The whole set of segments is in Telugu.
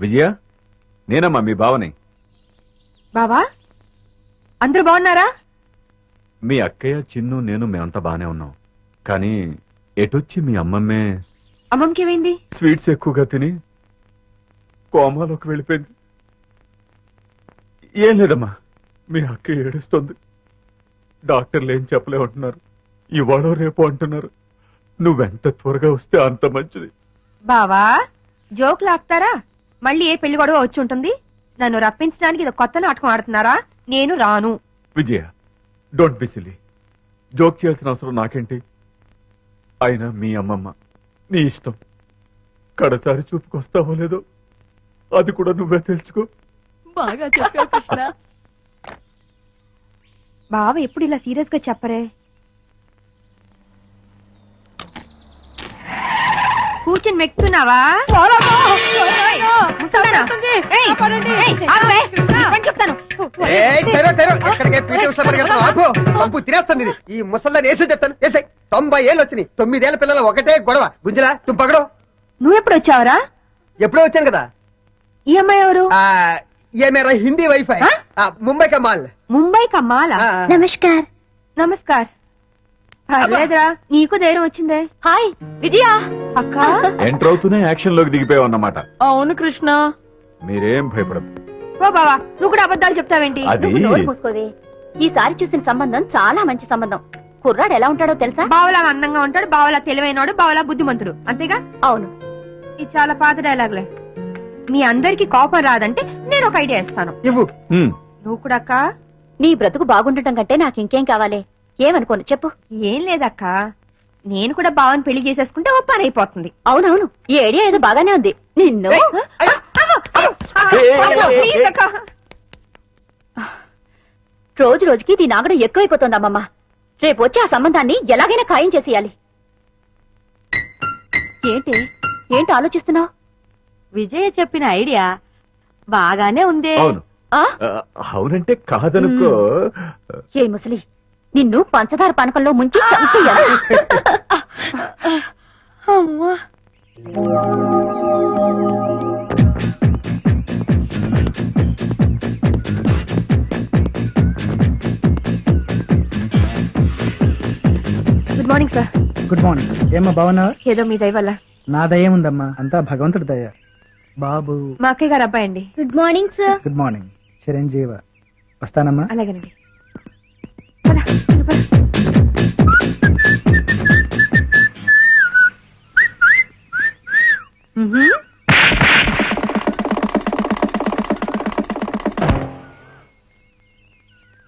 విజయ, నేనమ్మా మీ బావని. బావా, అందరూ బాగున్నారా? మీ అక్కయ్య, చిన్ను, నేను మేమంతా బానే ఉన్నాం. కానీ ఎటొచ్చి మీ అమ్మమ్మే అమ్మమ్మకి ఏమైంది? స్వీట్స్ ఎక్కువగా తిని కోమాలోకి వెళ్ళిపోయింది. ఏం లేదమ్మా, మీ అక్క ఏడుస్తుంది. డాక్టర్లు ఏం చెప్పలేమంటున్నారు. ఇవాళ రేపు అంటున్నారు. నువ్వెంత త్వరగా వస్తే అంత మంచిది. బావా, జోక్ లాక్తారా? మళ్ళీ ఏ పెళ్లి గొడవ వచ్చి ఉంటుంది. నన్ను రప్పించడానికి ఇది కొత్త నాటకం ఆడుతున్నారా? నేను రాను. విజయ, డోంట్ బి సిల్లీ. జోక్ చేయాల్సిన అవసరం నాకేంటి? అయినా మీ అమ్మమ్మ నీ ఇష్టం. కడసారి చూపుకొస్తావో లేదో అది కూడా నువ్వే తెలుసుకో. బాగా చెప్పావు కృష్ణ. బావ ఎప్పుడు ఇలా సీరియస్ గా చెప్పరే. కూర్చొని మెక్కుతున్నావా? చెప్తాను. తినేస్తుంది ఈ ముసల్దాన్ని వేసి చెప్తాను. వేసాయి 90 ఏళ్ళు వచ్చినాయి. 9 ఏళ్ల పిల్లలు ఒకటే గొడవ. గుంజలా తుంపగడం. నువ్వెప్పుడు వచ్చావరా? ఎప్పుడో వచ్చాను కదా. ఈ అమ్మాయి ఎవరు? ये मेरा हिंदी वाईफाई मुंबई का माल. ముంబై కా మాల. నమస్కార్. నమస్కార్. పర్లేదురా, నీకు ధైర్యం వచ్చిందే. హాయ్ విజయ. అక్క, ఎంటర్ అవుతూనే యాక్షన్ లోకి దిగిపోయావు అన్నమాట. అవును కృష్ణ. మీరేం భయపడదు. ఓ బావా, నువ్వు కూడా అబద్ధాలు చెప్తావేంటి? అది నువ్వు నోరు మూసుకోవే. ఈసారి చూసిన సంబంధం చాలా మంచి సంబంధం. కుర్రాడు ఎలా ఉంటాడో తెలుసా? బావలా అందంగా ఉంటాడు, బావలా తెలివైనడు, బావలా బుద్ధిమంతుడు. అంతేగా? అవును. ఇది చాలా పాత డైలాగ్లే. మీ అందరికి కోపం రాదంటే నేను ఒక ఐడియా ఇస్తాను. ఇవ్వు. నువ్వు కూడా అక్క. నీ బ్రతుకు బాగుండటం కంటే నాకు ఇంకేం కావాలి? ఏమనుకోను చెప్పు. ఏం లేదక్క, నేను కూడా బావని పెళ్లి చేసేసుకుంటే ఓ పని అయిపోతుంది. అవునవును, ఈ ఐడియా ఏదో బాగానే ఉంది. నిన్ను ప్లీజ్ అక్క. రోజు రోజుకి దీని ఆగడం ఎక్కువైపోతుంది అమ్మమ్మ. రేపు వచ్చి ఆ సంబంధాన్ని ఎలాగైనా ఖాయం చేసేయాలి. ఏంటి ఆలోచిస్తున్నావు? విజయ చెప్పిన ఐడియా బాగానే ఉందే. అవును. అవునంటే కాదనుకో. ఏ ముసలి, నిన్ను పంచదార పానకంలో ముంచి చంపేయాలి. అమ్మా. Good morning sir. Good morning. ఏమ్మా బాగున్నావా? ఏదో మీ దయ వల్ల. నా దయ ఉందమ్మా, అంతా భగవంతుడి దయ. బాబు మా అక్కయ్య గారు అబ్బాయి అండి. Good morning sir. Good morning. చిరంజీవ. వస్తానమ్మా. అలాగేనండి.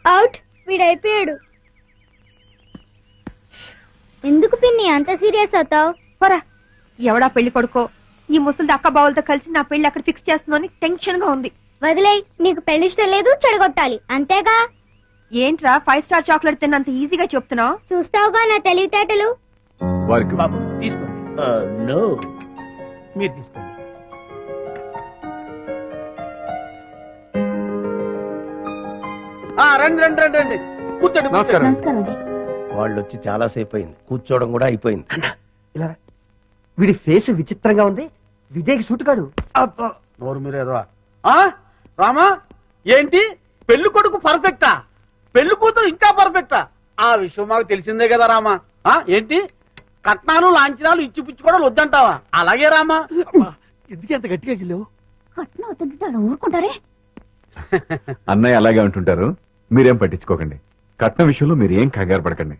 అవుట్. వీడైపోయాడు. ఎందుకు పిన్ని అంత సీరియస్ అవుతావు? పోరా, ఎవడా పెళ్లి కొడుకో ఈ ముసలిది అక్క బావులతో కలిసి నా పెళ్లి అక్కడ ఫిక్స్ చేస్తుందని టెన్షన్ గా ఉంది. వదిలేయ్, నీకు పెళ్లి ఇష్టం లేదు, చెడగొట్టాలి అంతేగా. ఏంట్రా 5 స్టార్ చాక్లెట్ తిన్నంత ఈజీగా చెప్తున్నావు? చూస్తావుగా నా తెలివితేటలు. వారికి బాబు తీసుకోండి. నో, మీరు తీసుకోండి. రండి రండి రండి రండి, కూర్చోండి. నమస్కారం. నమస్కారం. వాళ్ళు వచ్చి చాలా సేపు అయింది. కూర్చోవడం కూడా అయిపోయింది. ఇలా రా. వీడి ఫేస్ విచిత్రంగా ఉంది. విజయ్కి సూట్ కాడు. నోరు మీరేదో. రామా, ఏంటి పెళ్లి కొడుకు పర్ఫెక్టా? పెళ్లి కూతురు ఇంకా పర్ఫెక్టా? ఆ విషయం మాకు తెలిసిందే కదా రామా. ఏంటి కట్నాలు లాంఛనాలు ఇచ్చి పుచ్చుకోవడం వద్దంటావా? అలాగే రామా. ఎందుకు ఎంత గట్టిగా గిల్లావు? కట్నం అవుతుంటే అలా ఊరుకుంటారే. అన్నయ్య అలాగే అంటుంటారు, మీరేం పట్టించుకోకండి. కట్నం విషయంలో మీరు ఏం కంగారు పడకండి.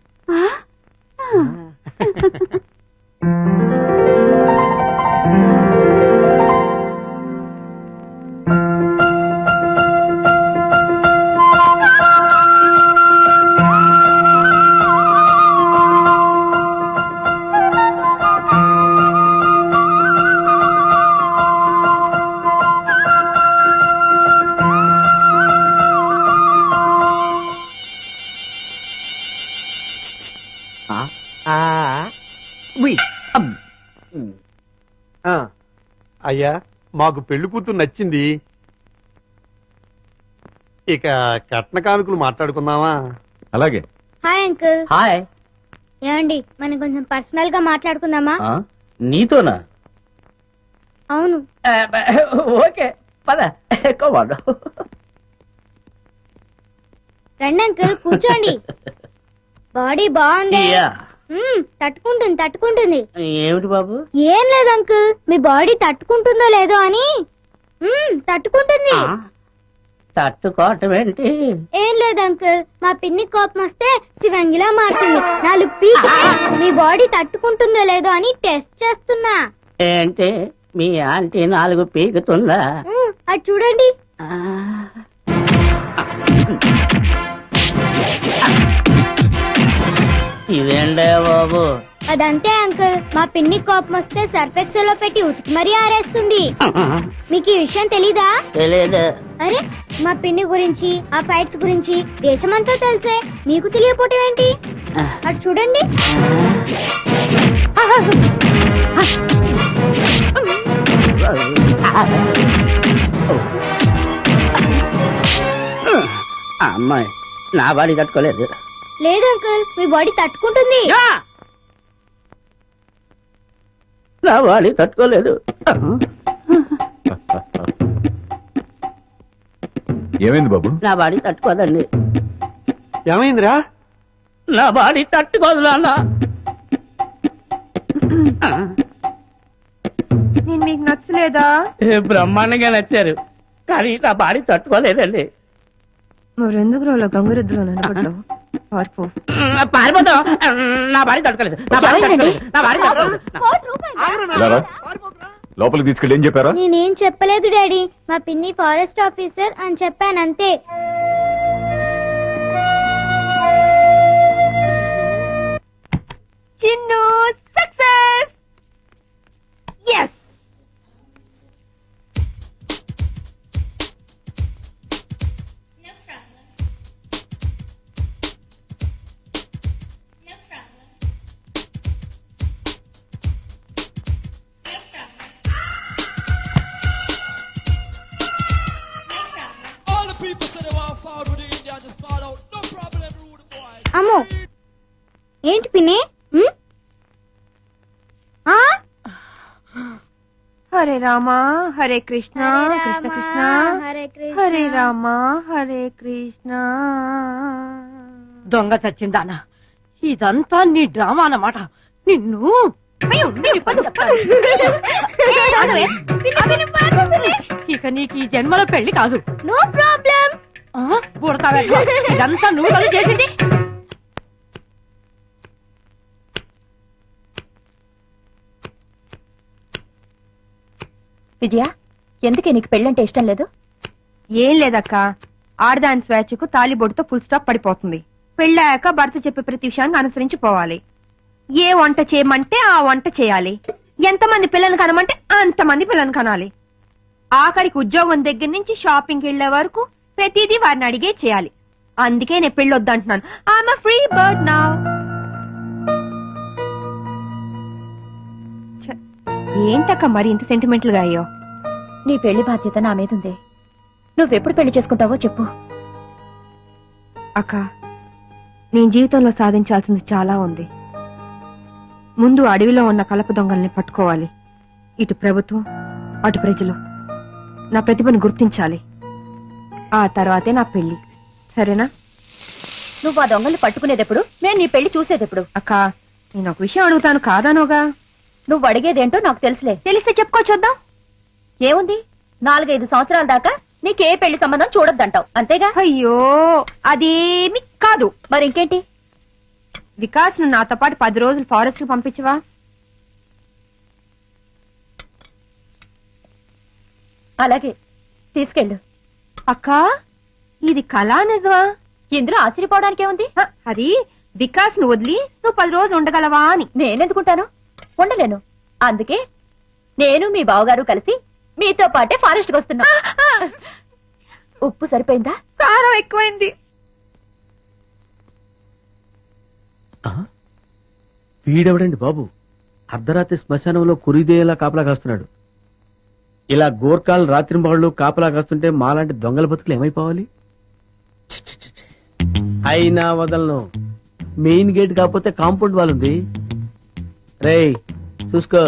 అయ్యా, మాకు పెళ్లి కూతురు నచ్చింది. ఇక కట్న కానుకలు మాట్లాడుకుందామా? అలాగే. Hi uncle. హాయ్. ఏమండి, మనం కొంచెం పర్సనల్ గా మాట్లాడుకుందామా? నీతోనా? అవును. ఓకే పద కోవాడు. రండి అంకుల్ కూర్చోండి. బాడీ బాగుంది. తట్టుకుంటుంది తట్టుకుంటుంది. ఏమిటి బాబు? ఏం లేదు అంకుల్, మీ బాడీ తట్టుకుంటుందో లేదో అని. తట్టుకుంటుంది. తట్టుకోవటం ఏంటి? ఏం లేదు అంకుల్, మా పిన్ని కోపం వస్తే శివంగిలా మారుతుంది. 4 పీకి మీ బాడీ తట్టుకుంటుందో లేదో అని టెస్ట్ చేస్తున్నా. ఏంటి మీ ఆంటీ 4 పీకుతుందా? అది చూడండి. ఇదేంటే బాబు? అదంతే అంకుల్, మా పిన్ని కోపం వస్తే సర్ఫెక్సల్ లో పెట్టి ఉతికి మరీ ఆరేస్తుంది. మీకు ఈ విషయం తెలీదా? తెలియదు. అరే, మా పిన్ని గురించి ఆ ఫైట్స్ గురించి దేశమంతా తెలిసే మీకు తెలియపోవటం ఏంటి? అటు చూడండి. అమ్మాయి నా బాడీ తట్టుకోలేదు. లేదు అంకుల్, మీ బాడీ తట్టుకుంటుంది. నా బాడీ తట్టుకోలేదు. ఏమైంది బాబు? నా బాడీ తట్టుకోదండి. ఏమైందిరా? నా బాడీ తట్టుకోదు నాన్న. నేను మీకు నచ్చలేదా? బ్రహ్మాండంగా నచ్చారు, కానీ నా బాడీ తట్టుకోలేదండి. మరెందుకు రోజులో గంగురెద్దులో నిలబడ్డావు? పారిపో. పారిపోతాం. నా బాడీ తట్టుకోలేదు. నా బాడీ తట్టుకోలేదు. నా బాడీ తట్టుకోలేదు. లారా, లోపలికి తీసుకెళ్ళి ఏం చెప్పారా? నేనేం చెప్పలేదు డాడీ, మా పిన్ని ఫారెస్ట్ ఆఫీసర్ అని చెప్పానంతే. చిన్ను సక్సెస్. ఎస్. అమ్మో, ఏంటి పిన్ని? హరే రామా హరే కృష్ణ కృష్ణ కృష్ణ హరే రామా హరే కృష్ణ. దొంగ చచ్చిందానా, ఇదంతా నీ డ్రామా అన్నమాట. నిన్ను ఇక నీకు ఈ జన్మలో పెళ్లి కాదు. No problem. ఇదంతా నువ్వు కదా చేసింది. విజయ, ఎందుకే నీకు పెళ్ళంటే ఇష్టం లేదు? ఏం లేదక్క, ఆడదాని స్వేచ్ఛకు తాలిబొడితో ఫుల్ స్టాప్ పడిపోతుంది. పెళ్ళాక భర్త చెప్పే ప్రతి విషయాన్ని అనుసరించిపోవాలి. ఏ వంట చేయమంటే ఆ వంట చేయాలి. ఎంతమంది పిల్లల్ని కనమంటే అంతమంది పిల్లల్ని కనాలి. ఆఖరికి ఉద్యోగం దగ్గర నుంచి షాపింగ్కి వెళ్లే వరకు ప్రతిదీ వారిని అడిగే చేయాలి. అందుకే నేను పెళ్లి వద్దంటున్నాను. I'm free bird now. ఏంటక్క మరి ఇంత సెంటిమెంటల్ గా అయ్యో? నీ పెళ్లి బాధ్యత నా మీదుంది. నువ్వెప్పుడు పెళ్లి చేసుకుంటావో చెప్పు. అక్క, నేను జీవితంలో సాధించాల్సింది చాలా ఉంది. ముందు అడవిలో ఉన్న కలప దొంగల్ని పట్టుకోవాలి. ఇటు ప్రభుత్వం అటు ప్రజలు నా ప్రతిభను గుర్తించాలి. ఆ తర్వాతే నా పెళ్లి. సరేనా? నువ్వు ఆ దొంగల్ని పట్టుకునేదెప్పుడు, మేము నీ పెళ్లి చూసేదెప్పుడు? అక్క, నేను ఒక విషయం అడుగుతాను, కాదానోగా? నువ్వు అడిగేదేంటో నాకు తెలుసులే. తెలిస్తే చెప్పుకో చూద్దాం. ఏముంది, 4-5 సంవత్సరాల దాకా నీకే పెళ్లి సంబంధం చూడొద్దంటావు, అంతేగా? అయ్యో, అదేమి కాదు. మరి ఇంకేంటి? వికాస్ ను నాతో పాటు 10 రోజులు ఫారెస్ట్ కు పంపించవా? అలాగే, తీసుకెళ్ళు. అక్క, ఇది కళా నిజమా? ఇందులో ఆశ్చర్యపోవడానికి ఏముంది? అది వికాస్ ను వదిలి నువ్వు 10 రోజులు ఉండగలవా అని. నేనెందుకుంటాను? ఉండలేను. అందుకే నేను మీ బావగారు కలిసి మీతో పాటే ఫారెస్ట్ కి వస్తున్నా. ఉప్పు సరిపోయిందా? కారం ఎక్కువైంది. వీడెవడండి బాబు, అర్ధరాత్రి శ్మశానంలో కురిదేలా కాపలా కాస్తున్నాడు. ఇలా గోర్ఖాలు రాత్రింబాళ్ళు కాపలా కాస్తుంటే మాలాంటి దొంగల బతుకులు ఏమైపోవాలి? ఛీ, ఛీ, ఛీ, ఛీ. అయినా వదలను. మెయిన్ గేట్ కాకపోతే కాంపౌండ్ వాల్ ఉంది. రేయ్ చూసుకో.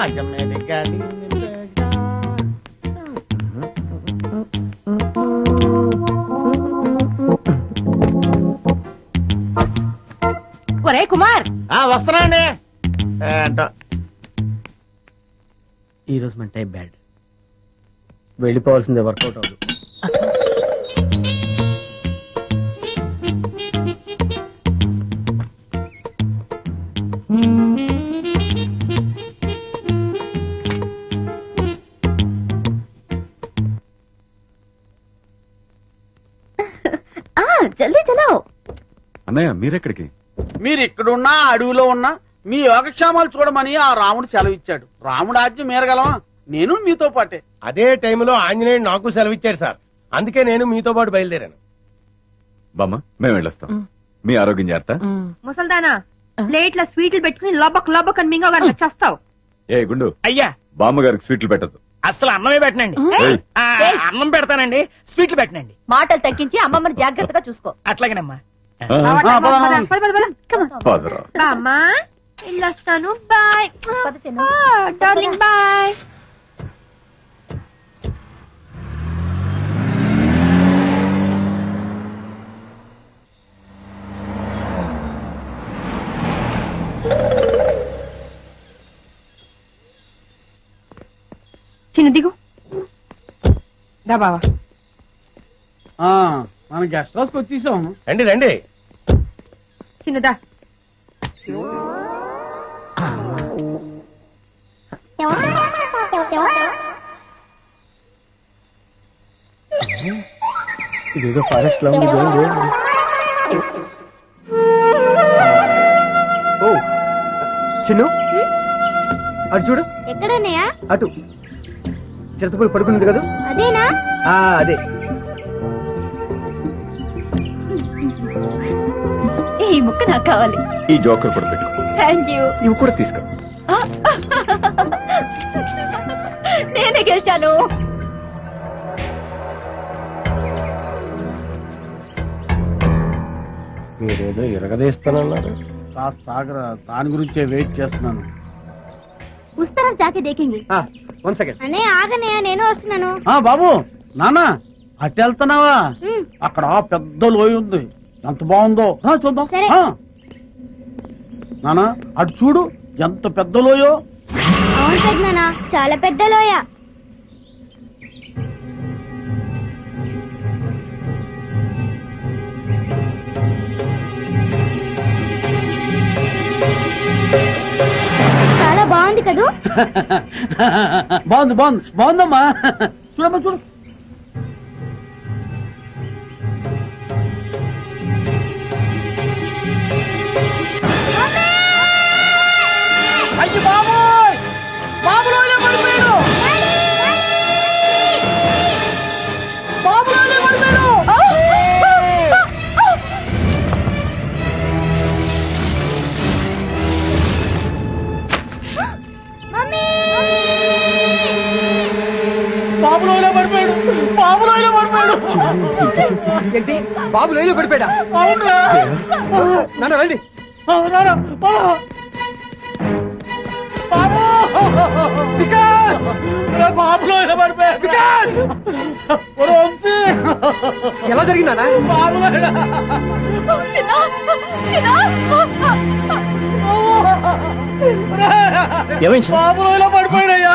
ఒరే కుమార్, వస్తున్నాండి. ఈ రోజు మన టైం బ్యాడ్, వెళ్ళిపోవాల్సిందే, వర్కౌట్ అవ్వదు. జల్దీ చలో. అన్నయ్య మీరెక్కడికి? మీరు ఇక్కడున్నా అడవిలో ఉన్నా మీ యోగక్షేమాలు చూడమని ఆ రాముడు సెలవిచ్చాడు. రాముడు ఆజ్ఞ మీరగలమా? నేను మీతో పాటే. అదే టైంలో ఆంజనేయుడు నాకు సెలవిచ్చాడు సార్, అందుకే నేను మీతో పాటు బయలుదేరాను. బామ్మ మేము వెళ్ళొస్తాం. మీ ఆరోగ్యం జాగ్రత్త. ముసల్దానా, ప్లేట్ల స్వీట్లు పెట్టుకుని లోబక్ లోబక్ అని మింగ చేస్తావు. ఏ గుండు, అయ్యా బామ్మగారికి స్వీట్లు పెట్టద్దు. అసలు అన్నమే పెట్టనండి. ఏయ్, అన్నం పెడతానండి, స్వీట్లు పెట్టనండి. మాటలు తగ్గించి అమ్మమ్మని జాగ్రత్తగా చూసుకో. అట్లాగేనమ్మా. పదరా. బామ్మా వెళ్ళొస్తాను, బాయ్ పద చిన్న. Darling, bye. చిన్న దిగు దా బావా. మనం గెస్ట్ హౌస్ కి వచ్చేసాము. రండి రండి. చిన్నదా ఇదేదో ఫారెస్ట్ లో ఉంది. ఓ చిన్ను, అటు చూడు. ఎక్కడన్నయ్యా? అటు చిరతపూడి పడుకున్నది కదా, అదేనా? అదే. ఈ ముక్క నాకు కావాలి. ఈ జోకర్ కూడా పెట్టు. Thank you. ఇవి కూడా తీసుకో. నేనే గెలిచాను. మీరేదో ఇరగదీస్తానన్నారు. కాస్త సాగరా, దాని గురించే వెయిట్ చేస్తున్నాను. ఉస్ तरफ जाके देखेंगे. 1 సెకండ్. అన్నయ్య ఆగన్నయ్య, నేను వస్తున్నాను. బాబు నాన్న అటు వెళ్తున్నావా? ఉమ్. అక్కడ పెద్ద లోయ ఉంది, ఎంత బాగుందో. చూద్దాం. సరే. నానా అటు చూడు, ఎంత పెద్ద లోయో. అవును పెద్దనాన్న, చాలా పెద్ద లోయ. చాలా బాగుంది కదూ? బాగుంది బాగుంది బాగుందమ్మా. చూడమ్మా చూడు. అయ్యి బాబోయ్, బాబులోనే పడిపోయాడు. బాబులోనే పడిపోయాడు. బాబులోనే పడిపోయాడు. బాబులోనే పడిపోయాడు. ఏంటి బాబు లేలో పడిపోయాడా? అవునా? నాన్న రండి. నానా బాబు, వికాస్ బాబులోనే పడిపోయాడు. వికాస్ వంశీ, ఎలా జరిగిందా? బాబులోనే ఏమైంది? బాబులోనే పడిపోయాడయ్యా.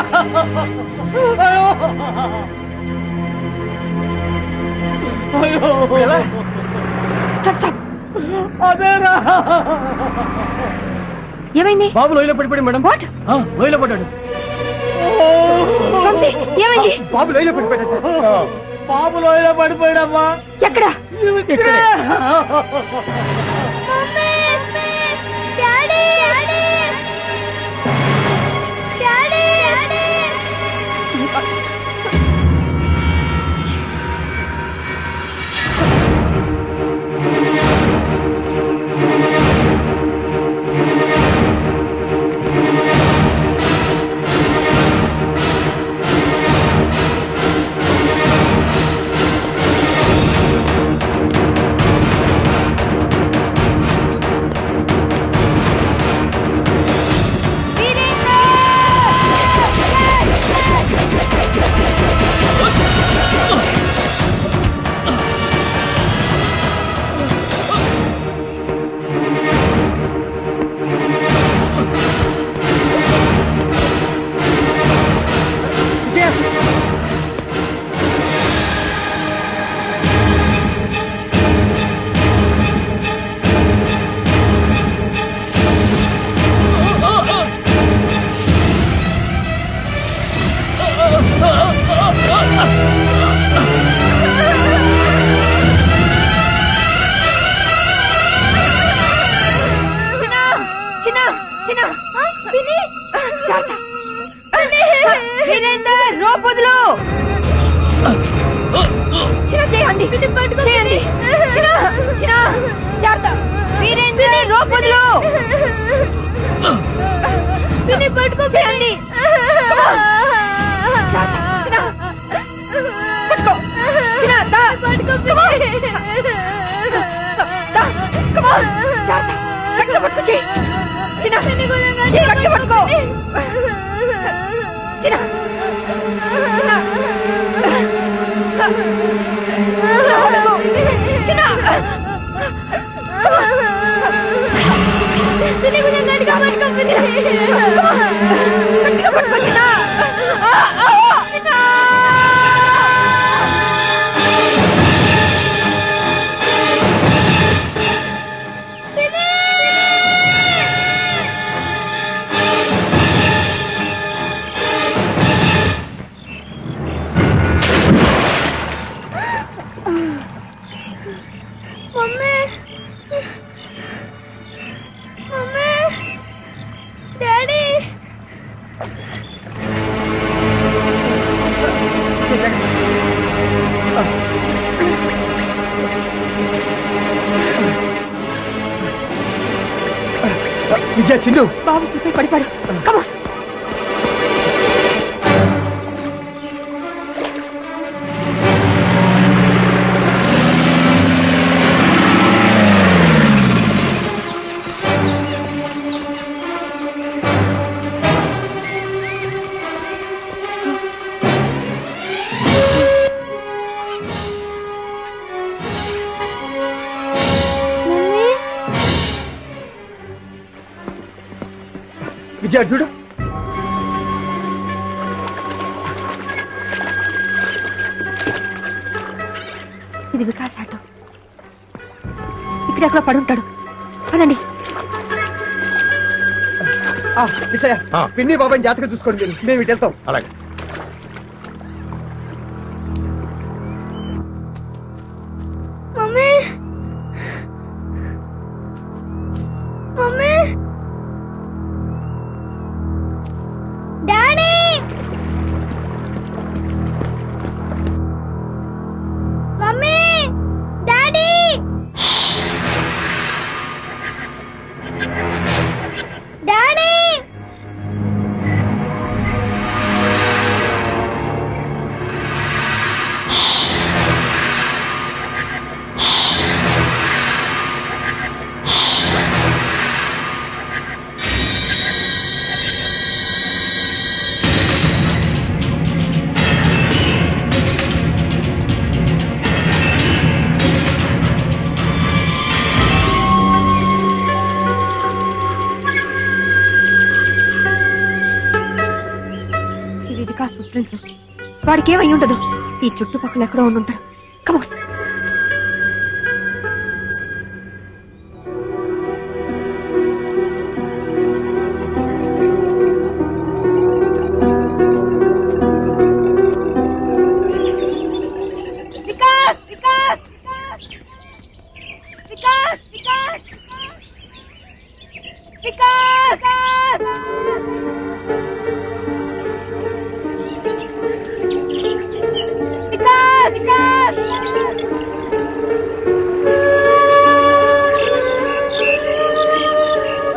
ఎలా? అదేనా? ఏమైంది? బాబు లోయలో పడిపోయాడు మేడం. వాట్? లోయలో పడ్డాడు. వంశీ, ఏమైంది? బాబు లోయలో పడిపోయాడు. బాబులోనే పడిపోయాడమ్మా. ఎక్కడ? ఇక్కడే. Daddy daddy daddy. వీరేందర్ రోపుదులు చిన్న చేయండి చేయండి చిన్న చిన్న జాగ్రత్త వీరేందర్ రోపుదులు పట్టుకో చేయండి పట్టుకో చిన్న దా పట్టుకో పట్టుకో చేయి చిన్న పట్టుకో చిన్న విజయ చిన్ను బాబు సిప్పై పడిపాడు కమా విజయ చూడు ఇది వికాస్ ఆటో ఇక్కడెక్కడ పడుంటాడు పదండి విజయ పిన్ని బాబాయ్ జాతకం చూసుకోండి మీరు మేము ఇటు వెళ్తాం. అలాగే mummy mummy daddy mummy daddy daddy ఇది వికాస్ ఫుట్ ప్రింట్స్ వాడికి ఏమై ఉండదు ఈ చుట్టుపక్కల ఎక్కడో ఉండుంటాడు కమా Vikas Vikas Vikas Vikas Vikas Vikas Vikas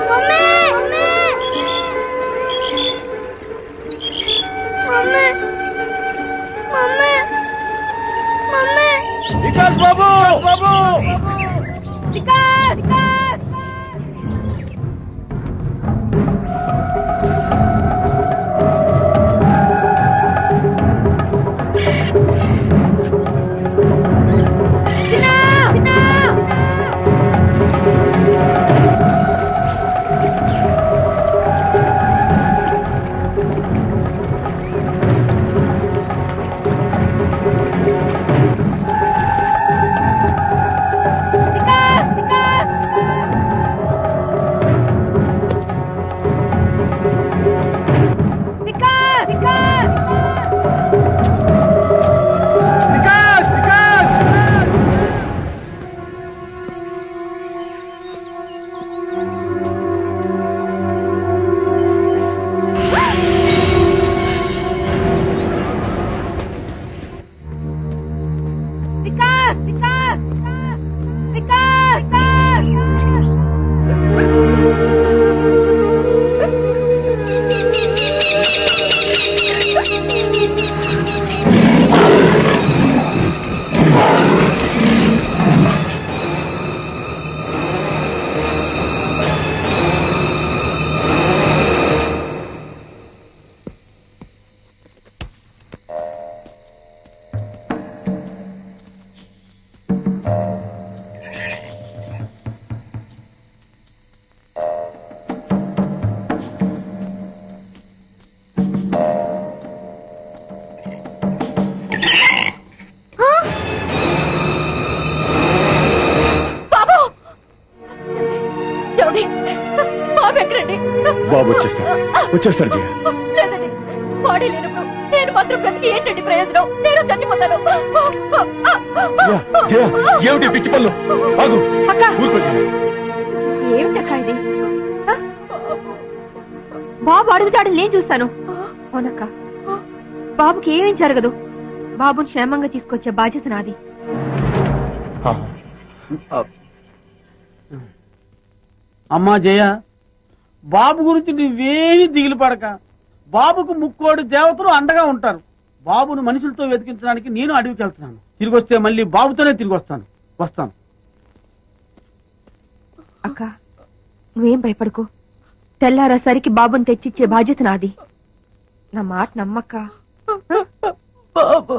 mummy mummy mummy mummy Vikas బాబు బాబు వికాస్ వికాస్ వికాస్ వికాస్ వచ్చేస్తాడు జయ. లేదండి, బాడీ లేనప్పుడు నేను మాత్రం బ్రతికి ఏంటండి ప్రయోజనం? నేను చచ్చిపోతాను. జయ, జయ, ఏమిటి పిచ్చి పనులు? ఆగు. అక్క ఊరుకో జయ. ఏమిటక్క ఇది? ఆ? బాబు అడుగుతాడని నేను చూస్తాను. అవునక్క, బాబుకి ఏమేం జరగదు. బాబుని క్షేమంగా తీసుకొచ్చే బాధ్యత నాది. అమ్మా జయ, బాబు గురించి నువ్వేమీ దిగులు పడక. బాబుకు ముక్కోడి దేవతలు అండగా ఉంటారు. బాబును మనుషులతో వెతికించడానికి నేను అడవికి వెళ్తున్నాను. తిరిగి వస్తే మళ్ళీ బాబుతోనే తిరిగి వస్తాను. అక్క, నువ్వేం భయపడకు. తెల్లారేసరికి బాబుని తెచ్చిచ్చే బాధ్యత నాది. నా మాట నమ్మక్క. బాబు